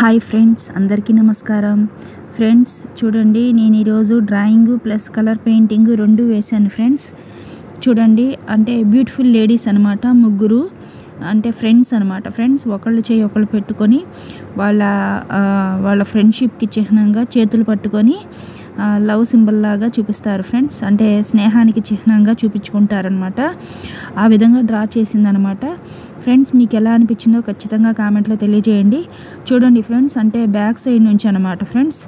Hi friends, అందరికీ నమస్కారం. Friends చూడండి, నేను ఈరోజు డ్రాయింగ్ ప్లస్ కలర్ పెయింటింగ్ రెండు వేశాను ఫ్రెండ్స్. చూడండి, అంటే బ్యూటిఫుల్ లేడీస్ అనమాట, ముగ్గురు అంటే ఫ్రెండ్స్ అనమాట. ఫ్రెండ్స్ ఒకళ్ళు చేయి ఒకళ్ళు పెట్టుకొని వాళ్ళ ఫ్రెండ్షిప్కి చిహ్నంగా చేతులు పట్టుకొని లవ్ సింబల్ లాగా చూపిస్తారు ఫ్రెండ్స్. అంటే స్నేహానికి చిహ్నంగా చూపించుకుంటారనమాట. ఆ విధంగా డ్రా చేసిందనమాట. ఫ్రెండ్స్ మీకు ఎలా అనిపించిందో ఖచ్చితంగా కామెంట్లో తెలియజేయండి. చూడండి ఫ్రెండ్స్, అంటే బ్యాక్ సైడ్ నుంచి అనమాట ఫ్రెండ్స్.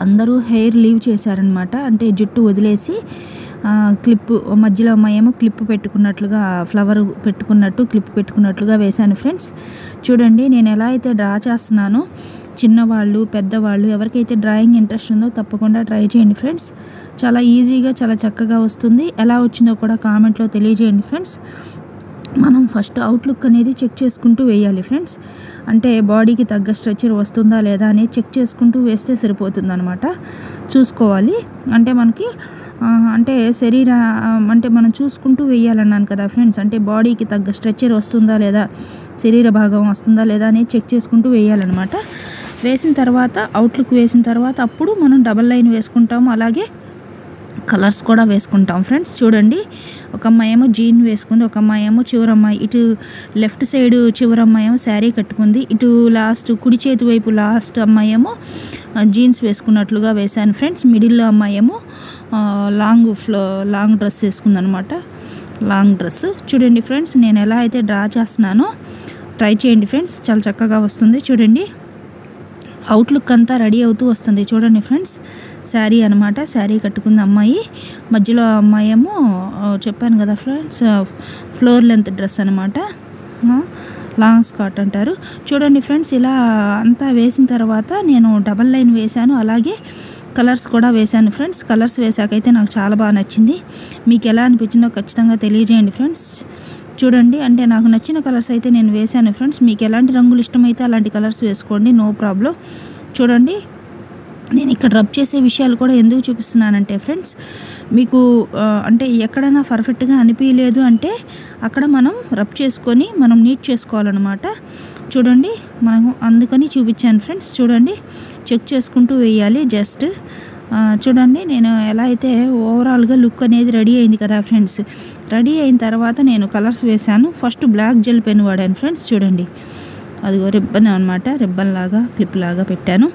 అందరూ హెయిర్ లీవ్ చేశారనమాట. అంటే జుట్టు వదిలేసి క్లిప్ మధ్యలో అమ్మాయేమో క్లిప్ పెట్టుకున్నట్లుగా, ఫ్లవర్ పెట్టుకున్నట్టు క్లిప్ పెట్టుకున్నట్లుగా వేశాను ఫ్రెండ్స్. చూడండి, నేను ఎలా అయితే డ్రా చేస్తున్నానో చిన్నవాళ్ళు పెద్దవాళ్ళు ఎవరికైతే డ్రాయింగ్ ఇంట్రెస్ట్ ఉందో తప్పకుండా ట్రై చేయండి ఫ్రెండ్స్. చాలా ఈజీగా చాలా చక్కగా వస్తుంది. ఎలా వచ్చిందో కూడా కామెంట్లో తెలియజేయండి ఫ్రెండ్స్. మనం ఫస్ట్ అవుట్లుక్ అనేది చెక్ చేసుకుంటూ వేయాలి ఫ్రెండ్స్. అంటే బాడీకి తగ్గ స్ట్రక్చర్ వస్తుందా లేదా అనేది చెక్ చేసుకుంటూ వేస్తే సరిపోతుంది అనమాట. చూసుకోవాలి అంటే మనకి అంటే అంటే మనం చూసుకుంటూ వేయాలన్నాను కదా ఫ్రెండ్స్. అంటే బాడీకి తగ్గ స్ట్రక్చర్ వస్తుందా లేదా, శరీర భాగం వస్తుందా లేదా అనేది చెక్ చేసుకుంటూ వేయాలన్నమాట. వేసిన తర్వాత అవుట్లుక్ వేసిన తర్వాత అప్పుడు మనం డబల్ లైన్ వేసుకుంటాము. అలాగే కలర్స్ కూడా వేసుకుంటాం ఫ్రెండ్స్. చూడండి, ఒక అమ్మాయి ఏమో జీన్ వేసుకుంది, ఒక అమ్మాయి ఏమో చివరమ్మాయి ఇటు లెఫ్ట్ సైడ్ చివరమ్మాయి ఏమో శారీ కట్టుకుంది, ఇటు లాస్ట్ కుడి చేతి వైపు లాస్ట్ అమ్మాయి ఏమో జీన్స్ వేసుకున్నట్లుగా వేశాను ఫ్రెండ్స్. మిడిల్లో అమ్మాయి ఏమో లాంగ్ డ్రెస్ వేసుకుందనమాట, లాంగ్ డ్రెస్. చూడండి ఫ్రెండ్స్, నేను ఎలా అయితే డ్రా చేస్తున్నానో ట్రై చేయండి ఫ్రెండ్స్, చాలా చక్కగా వస్తుంది. చూడండి, అవుట్లుక్ అంతా రెడీ అవుతూ వస్తుంది. చూడండి ఫ్రెండ్స్, శారీ అనమాట, శారీ కట్టుకుంది అమ్మాయి. మధ్యలో అమ్మాయి ఏమో చెప్పాను కదా ఫ్రెండ్స్, ఫ్లోర్ లెంత్ డ్రెస్ అనమాట, లాంగ్ స్కర్ట్ అంటారు. చూడండి ఫ్రెండ్స్, ఇలా అంతా వేసిన తర్వాత నేను డబల్ లైన్ వేశాను, అలాగే కలర్స్ కూడా వేశాను ఫ్రెండ్స్. కలర్స్ వేసాకైతే నాకు చాలా బాగా నచ్చింది. మీకు ఎలా అనిపించిందో ఖచ్చితంగా తెలియజేయండి ఫ్రెండ్స్. చూడండి, అంటే నాకు నచ్చిన కలర్స్ అయితే నేను వేశాను ఫ్రెండ్స్. మీకు ఎలాంటి రంగులు ఇష్టమైతే అలాంటి కలర్స్ వేసుకోండి, నో ప్రాబ్లం. చూడండి, నేను ఇక్కడ రబ్ చేసే విషయాలు కూడా ఎందుకు చూపిస్తున్నానంటే ఫ్రెండ్స్, మీకు అంటే ఎక్కడైనా పర్ఫెక్ట్గా అనిపించలేదు అంటే అక్కడ మనం రబ్ చేసుకొని మనం నీట్ చేసుకోవాలన్నమాట. చూడండి, మనం అందుకని చూపించాను ఫ్రెండ్స్. చూడండి, చెక్ చేసుకుంటూ వేయాలి జస్ట్. చూడండి, నేను ఎలా అయితే ఓవరాల్గా లుక్ అనేది రెడీ అయింది కదా ఫ్రెండ్స్. రెడీ అయిన తర్వాత నేను కలర్స్ వేశాను. ఫస్ట్ బ్లాక్ జెల్ పెన్ వాడాను ఫ్రెండ్స్. చూడండి, అదిగో రిబ్బన్ అనమాట, రిబ్బన్ లాగా క్లిప్ లాగా పెట్టాను.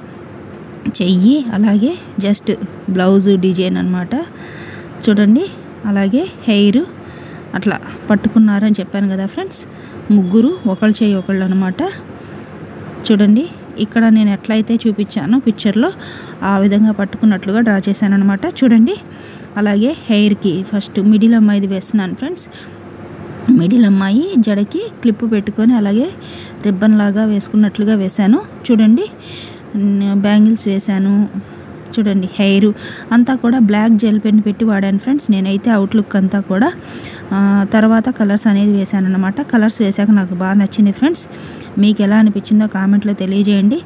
చెయ్యి అలాగే జస్ట్ బ్లౌజ్ డిజైన్ అనమాట. చూడండి, అలాగే హెయిర్ అట్లా పట్టుకున్నారని చెప్పాను కదా ఫ్రెండ్స్. ముగ్గురు ఒకళ్ళు చెయ్యి ఒకళ్ళు అనమాట. చూడండి, ఇక్కడ నేను ఎట్లయితే చూపించానో పిక్చర్లో ఆ విధంగా పట్టుకున్నట్లుగా డ్రా చేశాను అనమాట. చూడండి, అలాగే హెయిర్కి ఫస్ట్ మిడిల్ అమ్మాయిది వేస్తున్నాను ఫ్రెండ్స్. మిడిల్ అమ్మాయి జడకి క్లిప్ పెట్టుకొని అలాగే రిబ్బన్ లాగా వేసుకున్నట్లుగా వేశాను. చూడండి, బ్యాంగిల్స్ వేశాను. చూడండి, హెయిర్ అంతా కూడా బ్లాక్ జెల్ పెన్ పెట్టి వాడాను ఫ్రెండ్స్. నేనైతే అవుట్లుక్ అంతా కూడా తర్వాత కలర్స్ అనేది వేశాను అనమాట. కలర్స్ వేశాక నాకు బాగా నచ్చింది ఫ్రెండ్స్. మీకు ఎలా అనిపించిందో కామెంట్లో తెలియజేయండి.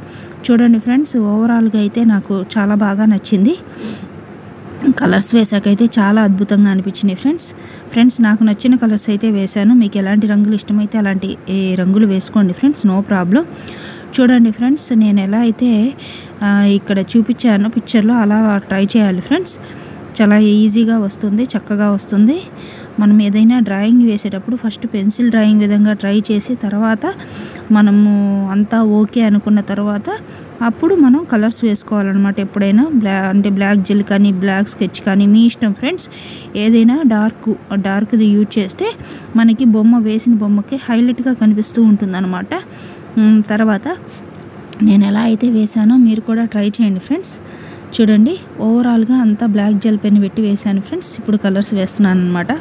చూడండి ఫ్రెండ్స్, ఓవరాల్గా అయితే నాకు చాలా బాగా నచ్చింది. కలర్స్ వేసాకైతే చాలా అద్భుతంగా అనిపించినాయి ఫ్రెండ్స్. నాకు నచ్చిన కలర్స్ అయితే వేశాను. మీకు ఎలాంటి రంగులు ఇష్టమైతే అలాంటి రంగులు వేసుకోండి ఫ్రెండ్స్, నో ప్రాబ్లం. చూడండి ఫ్రెండ్స్, నేను ఎలా అయితే ఇక్కడ చూపించాను పిక్చర్లో అలా ట్రై చేయాలి ఫ్రెండ్స్. చాలా ఈజీగా వస్తుంది, చక్కగా వస్తుంది. మనం ఏదైనా డ్రాయింగ్ వేసేటప్పుడు ఫస్ట్ పెన్సిల్ డ్రాయింగ్ విధంగా ట్రై చేసి తర్వాత మనము అంతా ఓకే అనుకున్న తర్వాత అప్పుడు మనం కలర్స్ వేసుకోవాలన్నమాట. ఎప్పుడైనా అంటే బ్లాక్ జెల్ కానీ బ్లాక్ స్కెచ్ కానీ మీ ఇష్టం ఫ్రెండ్స్. ఏదైనా డార్క్ది యూజ్ చేస్తే మనకి వేసిన బొమ్మకి హైలైట్గా కనిపిస్తూ ఉంటుందన్నమాట. తర్వాత నేను ఎలా అయితే వేశానో మీరు కూడా ట్రై చేయండి ఫ్రెండ్స్. చూడండి, ఓవరాల్గా అంతా బ్లాక్ జెల్ పెన్ పెట్టి వేశాను ఫ్రెండ్స్. ఇప్పుడు కలర్స్ వేస్తున్నాను అనమాట.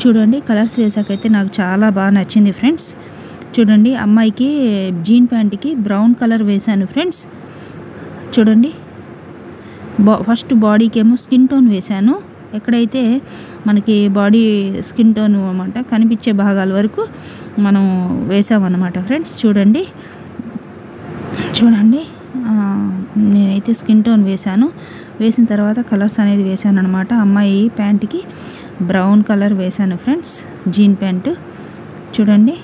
చూడండి, కలర్స్ వేసాకైతే నాకు చాలా బాగా నచ్చింది ఫ్రెండ్స్. చూడండి, అమ్మాయికి జీన్ ప్యాంట్కి బ్రౌన్ కలర్ వేశాను ఫ్రెండ్స్. చూడండి, ఫస్ట్ బాడీకి ఏమో స్కిన్ టోన్ వేశాను. ఎక్కడైతే మనకి బాడీ స్కిన్ టోన్ అన్నమాట కనిపించే భాగాల వరకు మనం వేసామన్నమాట ఫ్రెండ్స్. చూడండి, నేనైతే స్కిన్ టోన్ వేశాను. వేసిన తర్వాత కలర్స్ అనేది వేశాను అనమాట. అమ్మాయి ప్యాంట్కి బ్రౌన్ కలర్ వేశాను ఫ్రెండ్స్, జీన్ ప్యాంటు. చూడండి,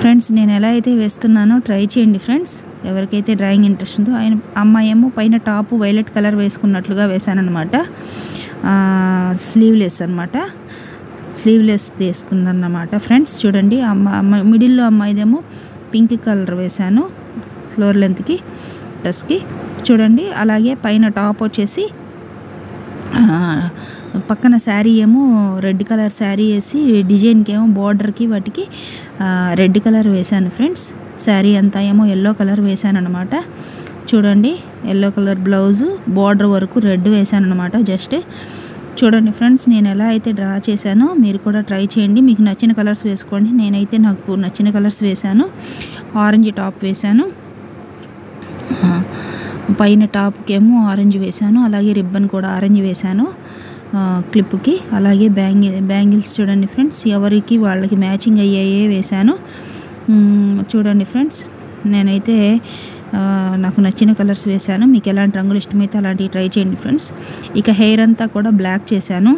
ఫ్రెండ్స్ నేను ఎలా అయితే వేస్తున్నానో ట్రై చేయండి ఫ్రెండ్స్. ఎవరికైతే డ్రాయింగ్ ఇంట్రెస్ట్ ఉందో అమ్మాయి ఏమో పైన టాప్ వైలెట్ కలర్ వేసుకున్నట్లుగా వేశానన్నమాట. స్లీవ్లెస్ అనమాట, స్లీవ్లెస్ తీసుకుందన్నమాట ఫ్రెండ్స్. చూడండి మిడిల్లో అమ్మాయిదేమో పింక్ కలర్ వేశాను ఫ్లోర్ లెంత్కి డ్రెస్కి. చూడండి అలాగే పైన టాప్ వచ్చేసి పక్కన శారీ ఏమో రెడ్ కలర్ శారీ వేసి డిజైన్కి ఏమో బార్డర్కి వాటికి రెడ్ కలర్ వేశాను ఫ్రెండ్స్. శారీ అంతా ఏమో ఎల్లో కలర్ వేశాను అనమాట. చూడండి ఎల్లో కలర్ బ్లౌజు బార్డర్ వరకు రెడ్ వేశాను అనమాట. జస్ట్ చూడండి ఫ్రెండ్స్ నేను ఎలా అయితే డ్రా చేశానో మీరు కూడా ట్రై చేయండి. మీకు నచ్చిన కలర్స్ వేసుకోండి. నేనైతే నాకు నచ్చిన కలర్స్ వేశాను. ఆరెంజ్ టాప్ వేశాను, పైన టాప్కి ఏమో ఆరెంజ్ వేశాను, అలాగే రిబ్బన్ కూడా ఆరెంజ్ వేశాను క్లిప్కి. అలాగే బ్యాంగిల్స్ చూడండి ఫ్రెండ్స్ ఎవరికి వాళ్ళకి మ్యాచింగ్ అయ్యాయే వేశాను. చూడండి ఫ్రెండ్స్ నేనైతే నాకు నచ్చిన కలర్స్ వేశాను. మీకు ఎలాంటి రంగులు ఇష్టమైతే అలాంటివి ట్రై చేయండి ఫ్రెండ్స్. ఇక హెయిర్ అంతా కూడా బ్లాక్ చేశాను.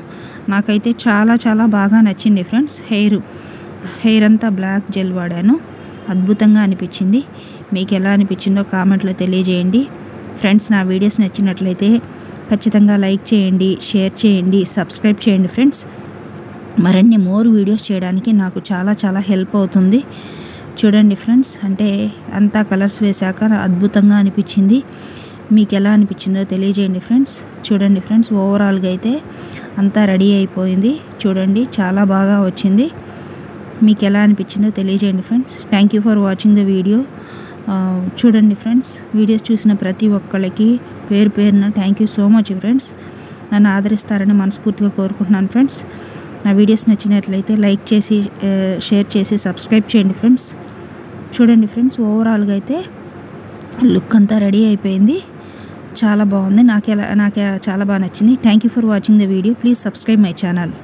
నాకైతే చాలా చాలా బాగా నచ్చింది ఫ్రెండ్స్. హెయిర్ అంతా బ్లాక్ జెల్ వాడాను. అద్భుతంగా అనిపించింది. మీకు ఎలా అనిపించిందో కామెంట్లో తెలియజేయండి ఫ్రెండ్స్. నా వీడియోస్ నచ్చినట్లయితే ఖచ్చితంగా లైక్ చేయండి, షేర్ చేయండి, సబ్స్క్రైబ్ చేయండి ఫ్రెండ్స్. మరిన్ని మోర్ వీడియోస్ చేయడానికి నాకు చాలా చాలా హెల్ప్ అవుతుంది. చూడండి ఫ్రెండ్స్ అంటే అంతా కలర్స్ వేశాక అద్భుతంగా అనిపించింది. మీకు ఎలా అనిపించిందో తెలియజేయండి ఫ్రెండ్స్. చూడండి ఫ్రెండ్స్ ఓవరాల్గా అయితే అంతా రెడీ అయిపోయింది. చూడండి చాలా బాగా వచ్చింది. మీకు ఎలా అనిపించిందో తెలియజేయండి friends. Thank you for watching the video. చూడండి ఫ్రెండ్స్ వీడియోస్ చూసిన ప్రతి ఒక్కళ్ళకి పేరు పేరున thank you so much friends. నన్ను ఆదరిస్తారని మనస్ఫూర్తిగా కోరుకుంటున్నాను ఫ్రెండ్స్. నా వీడియోస్ నచ్చినట్లయితే లైక్ చేసి షేర్ చేసి సబ్స్క్రైబ్ చేయండి ఫ్రెండ్స్. చూడండి ఫ్రెండ్స్ ఓవరాల్గా అయితే లుక్ అంతా రెడీ అయిపోయింది. చాలా బాగుంది. నాకు చాలా బాగా నచ్చింది. Thank you for watching the video. Please subscribe my channel.